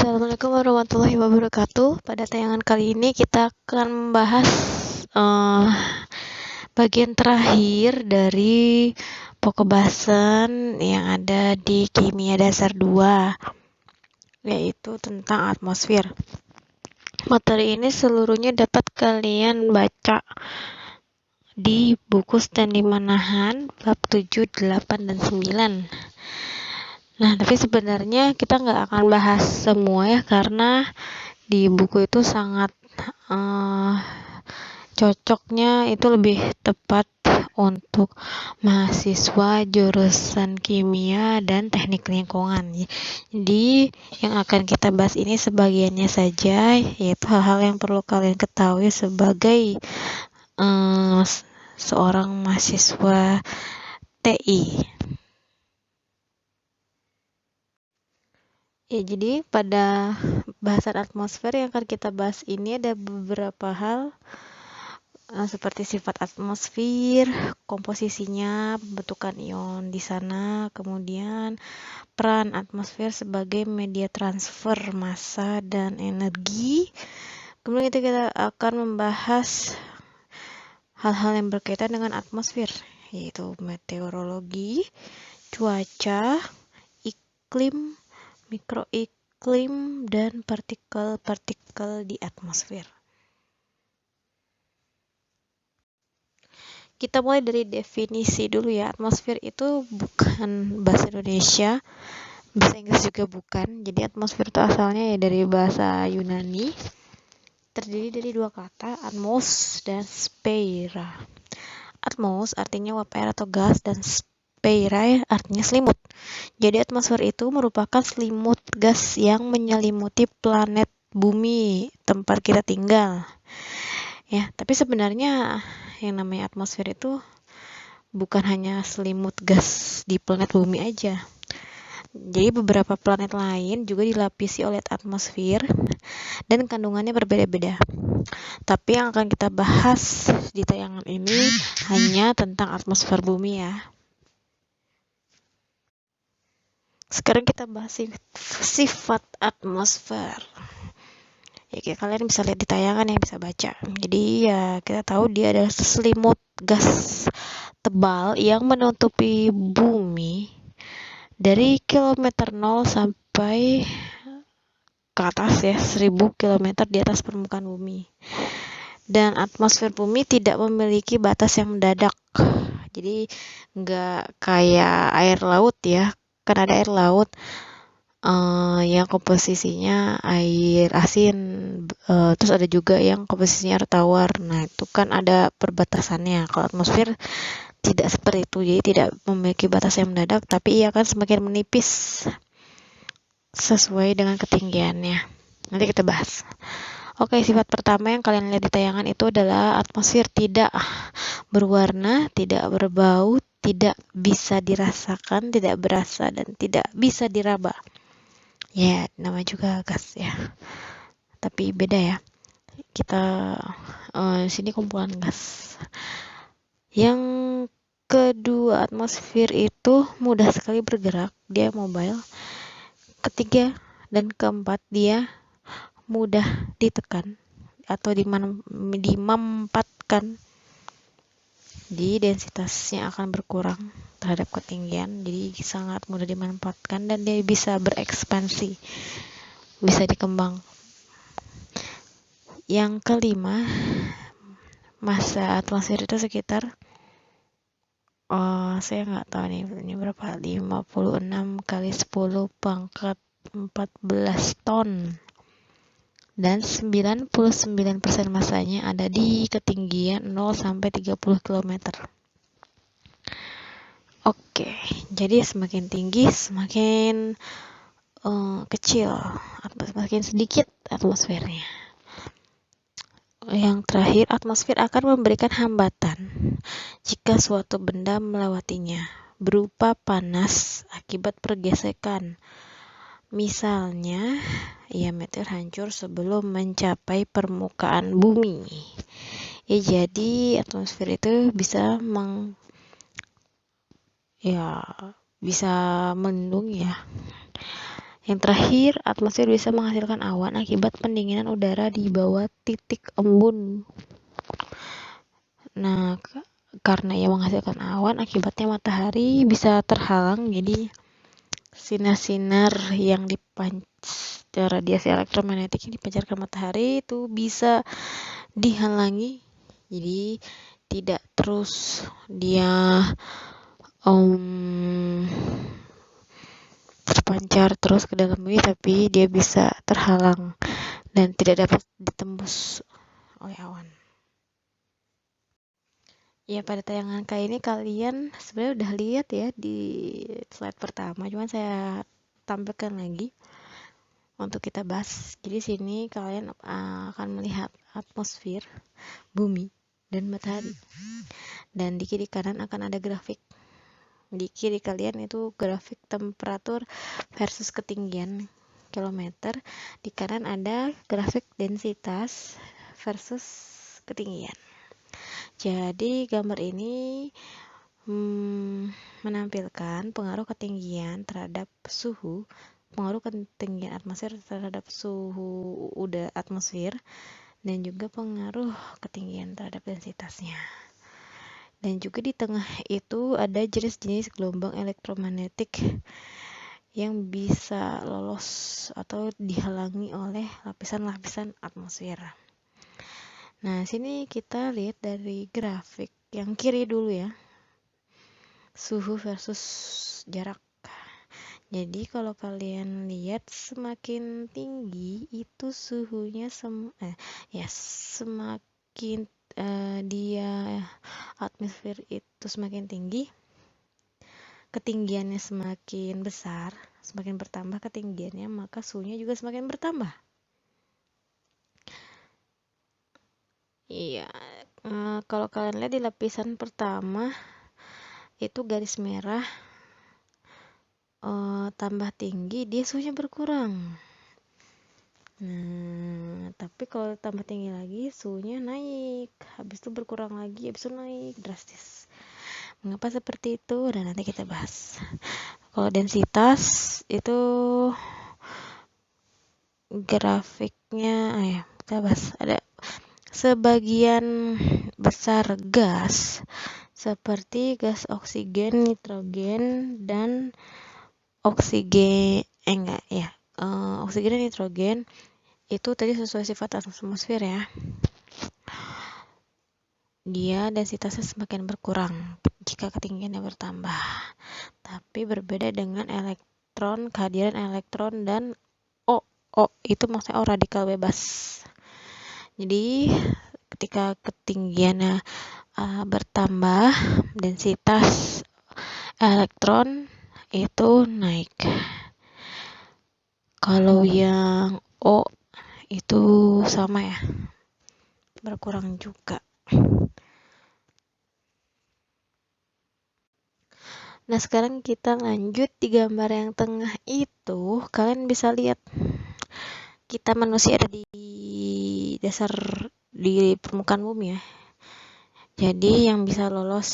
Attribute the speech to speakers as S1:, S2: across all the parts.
S1: Assalamualaikum warahmatullahi wabarakatuh. Pada tayangan kali ini kita akan membahas bagian terakhir dari pokok bahasan yang ada di Kimia Dasar 2, yaitu tentang atmosfer. Materi ini seluruhnya dapat kalian baca di buku Stanley Manahan bab 7, 8, dan 9. Nah, tapi sebenarnya kita nggak akan bahas semua ya, karena di buku itu sangat cocoknya itu lebih tepat untuk mahasiswa jurusan kimia dan teknik lingkungan. Jadi yang akan kita bahas ini sebagiannya saja, yaitu hal-hal yang perlu kalian ketahui sebagai seorang mahasiswa TI. Ya, jadi pada bahasan atmosfer yang akan kita bahas ini ada beberapa hal seperti sifat atmosfer, komposisinya, pembentukan ion di sana, kemudian peran atmosfer sebagai media transfer massa dan energi. Kemudian kita akan membahas hal-hal yang berkaitan dengan atmosfer, yaitu meteorologi, cuaca, iklim, mikroiklim, dan partikel-partikel di atmosfer. Kita mulai dari definisi dulu ya. Atmosfer itu bukan bahasa Indonesia, bahasa Inggris juga bukan. Jadi atmosfer itu asalnya ya dari bahasa Yunani, terdiri dari dua kata, atmos dan speira. Atmos artinya uap air atau gas, dan speira artinya selimut. Jadi atmosfer itu merupakan selimut gas yang menyelimuti planet bumi tempat kita tinggal. Ya, tapi sebenarnya yang namanya atmosfer itu bukan hanya selimut gas di planet bumi aja. Jadi beberapa planet lain juga dilapisi oleh atmosfer dan kandungannya berbeda-beda. Tapi yang akan kita bahas di tayangan ini hanya tentang atmosfer bumi ya. Sekarang kita bahas sifat atmosfer. Ya, kalian bisa lihat di tayangan yang bisa baca. Jadi ya kita tahu dia adalah selimut gas tebal yang menutupi bumi dari kilometer 0 sampai ke atas ya, 1000 km di atas permukaan bumi. Dan atmosfer bumi tidak memiliki batas yang mendadak. Jadi nggak kayak air laut ya. Kan ada air laut yang komposisinya air asin, terus ada juga yang komposisinya air tawar. Nah, itu kan ada perbatasannya. Kalau atmosfer tidak seperti itu, jadi tidak memiliki batas yang mendadak, tapi ia akan semakin menipis sesuai dengan ketinggiannya. Nanti kita bahas. Oke, sifat pertama yang kalian lihat di tayangan itu adalah atmosfer tidak berwarna, tidak berbau, tidak bisa dirasakan, tidak berasa, dan tidak bisa diraba. Ya, nama juga gas ya. Tapi beda ya. Kita sini kumpulan gas. Yang kedua, atmosfer itu mudah sekali bergerak, dia mobile. Ketiga dan keempat, dia mudah ditekan atau dimampatkan. Jadi densitasnya akan berkurang terhadap ketinggian, jadi sangat mudah dimanfaatkan dan dia bisa berekspansi, bisa dikembang. Yang kelima, massa atmosfer itu sekitar saya nggak tahu nih ini berapa, 56 kali 10 pangkat 14 ton, dan 99% massanya ada di ketinggian 0 sampai 30 km. Oke, jadi semakin tinggi semakin kecil, semakin sedikit atmosfernya. Yang terakhir, atmosfer akan memberikan hambatan jika suatu benda melewatinya, berupa panas akibat pergesekan. Misalnya, meteor hancur sebelum mencapai permukaan bumi. Ya, jadi atmosfer itu bisa bisa melindungi ya. Yang terakhir, atmosfer bisa menghasilkan awan akibat pendinginan udara di bawah titik embun. Nah, karena ia menghasilkan awan, akibatnya matahari bisa terhalang, jadi sinar-sinar yang radiasi elektromagnetik yang dipancarkan matahari itu bisa dihalangi, jadi tidak terus dia terpancar terus ke dalam bumi, tapi dia bisa terhalang dan tidak dapat ditembus oleh awan. Ya, pada tayangan kali ini kalian sebenarnya udah lihat ya di slide pertama, cuman saya tampilkan lagi untuk kita bahas. Jadi sini kalian akan melihat atmosfer, bumi, dan matahari. Dan di kiri kanan akan ada grafik. Di kiri kalian itu grafik temperatur versus ketinggian kilometer. Di kanan ada grafik densitas versus ketinggian. Jadi gambar ini menampilkan pengaruh ketinggian terhadap suhu, pengaruh ketinggian atmosfer terhadap suhu udara atmosfer, dan juga pengaruh ketinggian terhadap densitasnya. Dan juga di tengah itu ada jenis-jenis gelombang elektromagnetik yang bisa lolos atau dihalangi oleh lapisan-lapisan atmosfer. Nah, sini kita lihat dari grafik yang kiri dulu ya. Suhu versus jarak. Jadi kalau kalian lihat semakin tinggi itu suhunya semakin dia atmosfer itu semakin tinggi, ketinggiannya semakin besar, semakin bertambah ketinggiannya, maka suhunya juga semakin bertambah. Iya, kalau kalian lihat di lapisan pertama itu garis merah, tambah tinggi dia suhunya berkurang. Nah, tapi kalau tambah tinggi lagi suhunya naik, habis itu berkurang lagi, habis itu naik drastis. Mengapa seperti itu? Dan nanti kita bahas. Kalau densitas itu grafiknya, kita bahas. Ada sebagian besar gas seperti gas oksigen, nitrogen, dan oksigen oksigen dan nitrogen itu tadi sesuai sifat atmosfer ya. Dia densitasnya semakin berkurang jika ketinggiannya bertambah. Tapi berbeda dengan elektron, kehadiran elektron dan O itu maksudnya O radikal bebas. Jadi ketika ketinggiannya bertambah, densitas elektron itu naik. Kalau yang O itu sama ya, berkurang juga. Nah, sekarang kita lanjut di gambar yang tengah itu, kalian bisa lihat kita manusia ada di dasar, di permukaan bumi ya. Jadi yang bisa lolos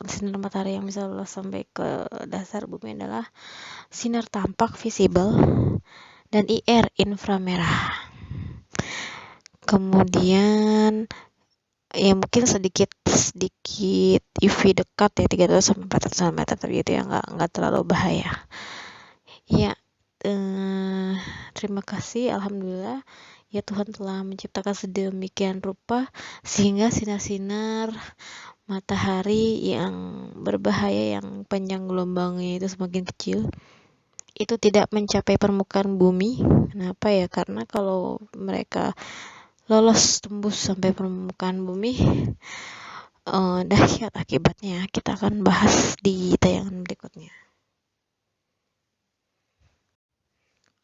S1: sinar matahari yang bisa lolos sampai ke dasar bumi adalah sinar tampak visible dan IR inframerah. Kemudian ya mungkin sedikit UV dekat ya 300 sampai 400 cm, tapi itu ya nggak terlalu bahaya. Ya, terima kasih, alhamdulillah ya Tuhan telah menciptakan sedemikian rupa sehingga sinar-sinar matahari yang berbahaya yang panjang gelombangnya itu semakin kecil itu tidak mencapai permukaan bumi. Kenapa ya? Karena kalau mereka lolos tembus sampai permukaan bumi, dahsyat akibatnya. Kita akan bahas di tayangan berikutnya.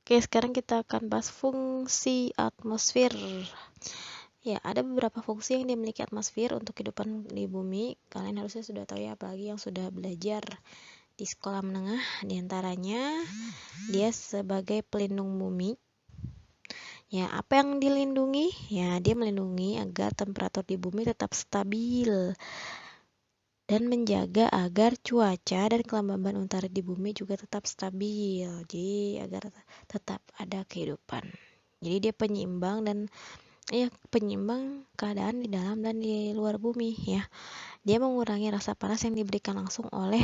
S1: Oke, sekarang kita akan bahas fungsi atmosfer. Ya, ada beberapa fungsi yang dimiliki atmosfer untuk kehidupan di bumi. Kalian harusnya sudah tahu ya, apalagi yang sudah belajar di sekolah menengah. Di antaranya, dia sebagai pelindung bumi. Ya, apa yang dilindungi? Ya, dia melindungi agar temperatur di bumi tetap stabil dan menjaga agar cuaca dan kelembaban udara di bumi juga tetap stabil. Jadi agar tetap ada kehidupan. Jadi dia penyeimbang dan penyeimbang keadaan di dalam dan di luar bumi ya. Dia mengurangi rasa panas yang diberikan langsung oleh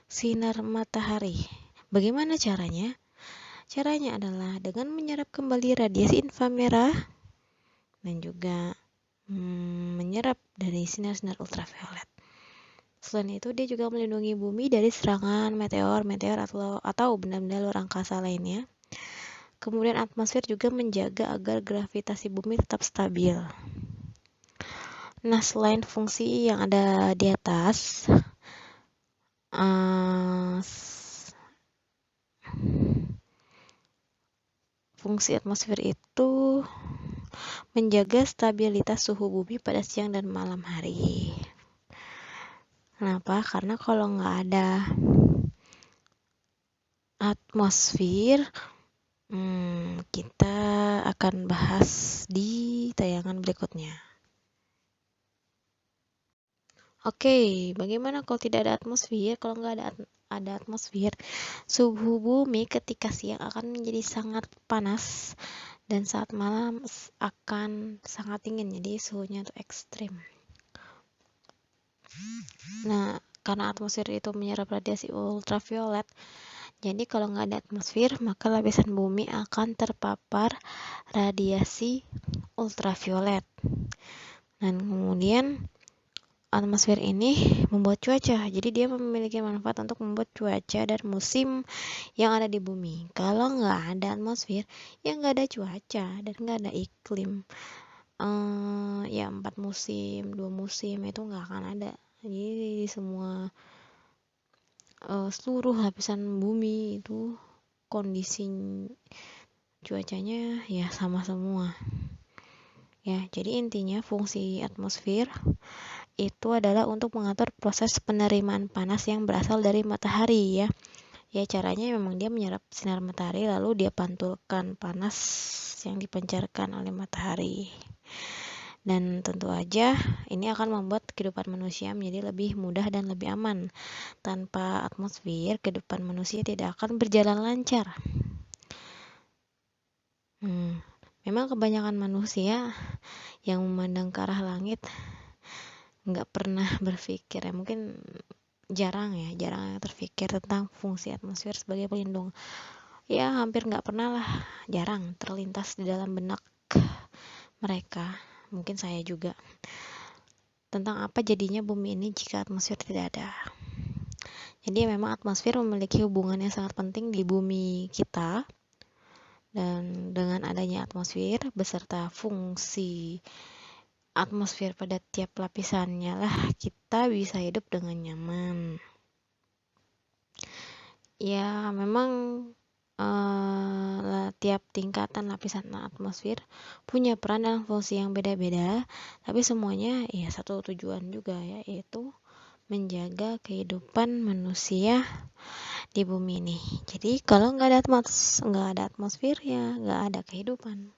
S1: sinar matahari. Bagaimana caranya? Caranya adalah dengan menyerap kembali radiasi inframerah dan juga menyerap dari sinar-sinar ultraviolet. Selain itu, dia juga melindungi bumi dari serangan meteor atau benda-benda luar angkasa lainnya. Kemudian atmosfer juga menjaga agar gravitasi bumi tetap stabil. Nah, selain fungsi yang ada di atas, fungsi atmosfer itu menjaga stabilitas suhu bumi pada siang dan malam hari. Kenapa? Karena kalau nggak ada atmosfer, kita akan bahas di tayangan berikutnya. Oke, bagaimana kalau tidak ada atmosfer? Kalau nggak ada atmosfer, suhu bumi ketika siang akan menjadi sangat panas dan saat malam akan sangat dingin, jadi suhunya itu ekstrim. Nah, karena atmosfer itu menyerap radiasi ultraviolet, jadi kalau nggak ada atmosfer, maka lapisan bumi akan terpapar radiasi ultraviolet. Dan kemudian atmosfer ini membuat cuaca, jadi dia memiliki manfaat untuk membuat cuaca dan musim yang ada di bumi. Kalau nggak ada atmosfer, ya nggak ada cuaca dan nggak ada iklim. Ya 4 musim, 2 musim itu nggak akan ada. Jadi semua seluruh lapisan bumi itu kondisi cuacanya ya sama semua. Ya, jadi intinya fungsi atmosfer itu adalah untuk mengatur proses penerimaan panas yang berasal dari matahari ya. Ya, caranya memang dia menyerap sinar matahari lalu dia pantulkan panas yang dipancarkan oleh matahari. Dan tentu aja ini akan membuat kehidupan manusia menjadi lebih mudah dan lebih aman. Tanpa atmosfer, kehidupan manusia tidak akan berjalan lancar. Memang kebanyakan manusia yang memandang ke arah langit nggak pernah berpikir ya, mungkin jarang terpikir tentang fungsi atmosfer sebagai pelindung. Ya hampir nggak pernah lah, jarang terlintas di dalam benak mereka, mungkin saya juga, tentang apa jadinya bumi ini jika atmosfer tidak ada. Jadi memang atmosfer memiliki hubungan yang sangat penting di bumi kita, dan dengan adanya atmosfer beserta fungsi atmosfer pada tiap lapisannya lah kita bisa hidup dengan nyaman. Ya memang tiap tingkatan lapisan atmosfer punya peran dan fungsi yang beda-beda, tapi semuanya ya satu tujuan juga ya, yaitu menjaga kehidupan manusia di bumi ini. Jadi kalau nggak ada atmosfer ya nggak ada kehidupan.